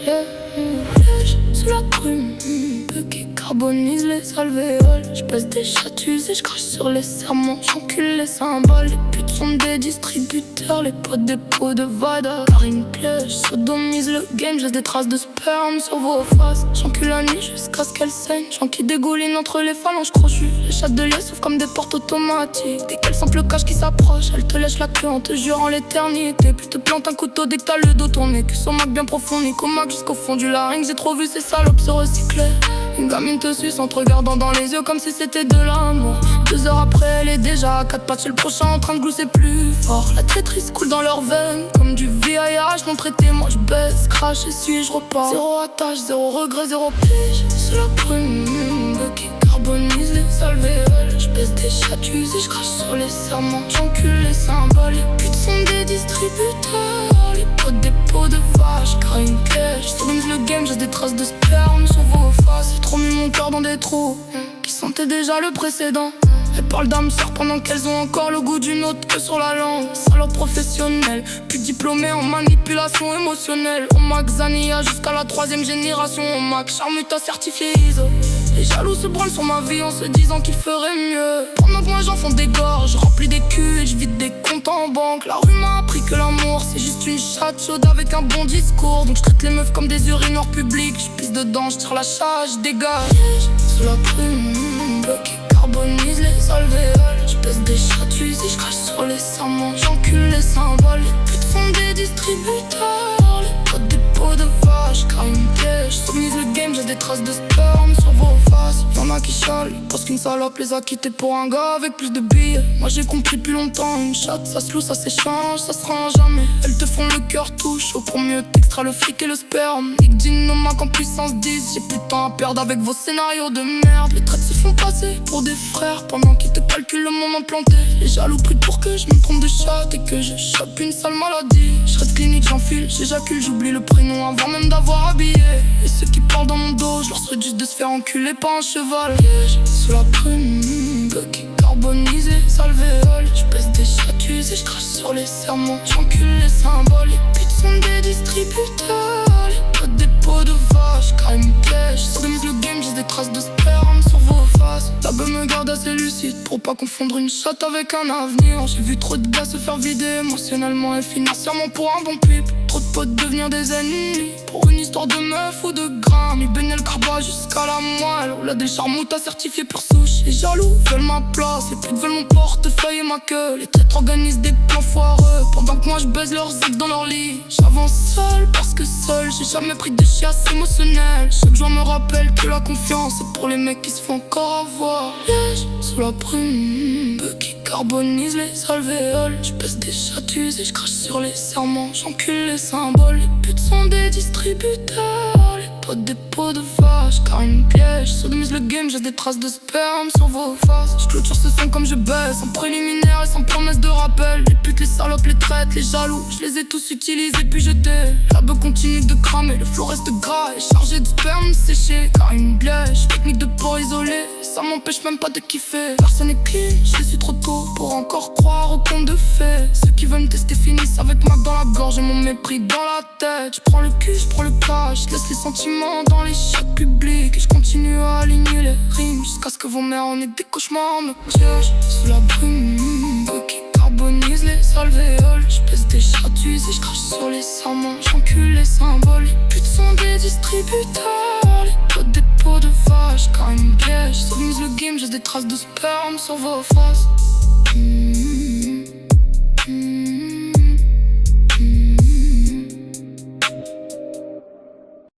Piège sous la brume, peu qui carbonise les alvéoles. Je pèse des chatus et je crache sur les serments. J'encule les symboles, les putes sont des distributeurs. Les potes des pots de Vada, car ils me piègent, sodomise le game. J'ai des traces de sperme sur vos faces. J'encule la nuit jusqu'à ce qu'elle saigne. J'en qui dégouline entre les phalanges crochues. Les chattes de liesse s'ouvrent comme des portes automatiques. Dès qu'elles sentent le cache qui s'approche, elles te lèchent la queue en te jurant l'éternité. Puis te plante un couteau dès que t'as le dos tourné. Que son mac bien profond, nique au mac jusqu'au fond du larynx. J'ai trop vu ces salopes se recycler. Une gamine te suce en te regardant dans les yeux comme si c'était de l'amour. 2 heures après, elle est déjà à 4 pattes chez le prochain en train de glousser plus fort. La traîtrise coule dans leurs veines comme du VIH non traité. Moi je baisse, crache, essuie, je repars. Zéro attache, zéro regret, zéro pige. Sous la brume qui carbonise les alvéoles. Je baisse des chatus et je crache sur les serments. J'encule les symboles, les putes sont des distributeurs. Les potes des pots de vache, car une piège. Sodomise le game, j'ai des traces de sperme sur vos faces. J'ai trop mis mon cœur dans des trous qui sentaient déjà le précédent. Elles parlent d'âme sœur pendant qu'elles ont encore le goût d'une autre que sur la langue. Salope professionnelle, puis diplômée en manipulation émotionnelle. Au max Zania jusqu'à la 3e génération. Au max Charmuta certifié ISO. Les jaloux se branlent sur ma vie en se disant qu'ils feraient mieux. Pendant que moi j'en fonds des gorges, je remplis des culs et je vide des comptes en banque. La rue m'a appris que l'amour c'est juste une chatte chaude avec un bon discours. Donc je traite les meufs comme des urinoirs publics. Je pisse dedans, je tire la charge, je dégage. Sous la plume qui carbonise les alvéoles. Je pèse des chatus et je crache sur les serments. J'encule les symboles, les putes sont des distributeurs. Les potes des pots de vache, car une piège. Sodomise le game, j'ai des traces de sperme sur vos faces. Y'en a qui chialent parce qu'une salope les a quittés pour un gars avec plus de billets. Moi j'ai compris depuis longtemps, une chatte ça se loue, ça s'échange, ça se rend jamais. Elles te font le cœur tout chaud pour mieux t'extraire le fric et le sperme. Nick Dinomac en puissance 10, j'ai plus de temps à perdre avec vos scénarios de merde. Les traites se font passer pour des frères pendant qu'ils te calculent le moment planté. Les jaloux prient pour que je me trompe de chatte et que je chope une sale maladie. Je reste clinique, j'enfile, j'éjacule, j'oublie le prénom avant même d'avoir habillé. Et ceux qui parlent dans mon dos, je leur souhaite juste de se faire enculer par un cheval. Sous la brume qui carbonise les alvéoles. Je pèse des chatus et je crache sur les serments. J'encule les symboles, les putes sont des distributeurs. Les potes des pots de vache, car ils me piègent. Sodomise le game, j'ai des traces de sperme sur vos faces. La beuh me garde assez lucide pour pas confondre une chatte avec un avenir. J'ai vu trop de gars se faire vider émotionnellement et financièrement pour un bon pipe. Trop de potes devenir des ennemis pour une histoire de meuf ou de grain. Mi baigner le carba jusqu'à la moelle. Ou là des charmoutes à certifier pure souche. Les jaloux veulent ma place, les putes veulent mon portefeuille et ma queue. Les traîtres organisent des plans foireux pendant que moi je baise leurs zèques dans leur lit. J'avance seul parce que seul j'ai jamais pris de chiasse émotionnelle. Chaque jour me rappelle que la confiance c'est pour les mecs qui se font encore avoir. Piège sous la brume qui carbonise les alvéoles. Je pèse des chatus et je crache sur les serments. J'encule les symboles, les putes sont des distributeurs. Les potes des pots de vache, car une piège. Sodomise le game, j'ai des traces de sperme sur vos faces. Je clôture ce son comme je baisse, sans préliminaire et sans promesse de rappel. Les putes, les salopes, les traites, les jaloux, je les ai tous utilisés puis jetés. La beuh continue de cramer, le flot reste gras et chargé de sperme séché. Car une blèche, technique de port isolé, ça m'empêche même pas de kiffer. Personne n'est clean, je les suis trop tôt pour encore croire au conte de fées. Ceux qui veulent me tester finissent avec Mac dans la gorge et mon mépris dans la tête. Je prends le cul, je prends le cash, je laisse les sentiments dans les chats publics. Et je continue à aligner les rimes jusqu'à ce que vos mères en aient des cauchemars me piègent. Sous la brume qui carbonise les alvéoles. Je pèse des chatus et je crache sur les serments. J'encule les symboles, les putes sont des distributeurs. Les potes des pots de vache, car une piège. Sodomise le game, j'ai des traces de sperme sur vos faces.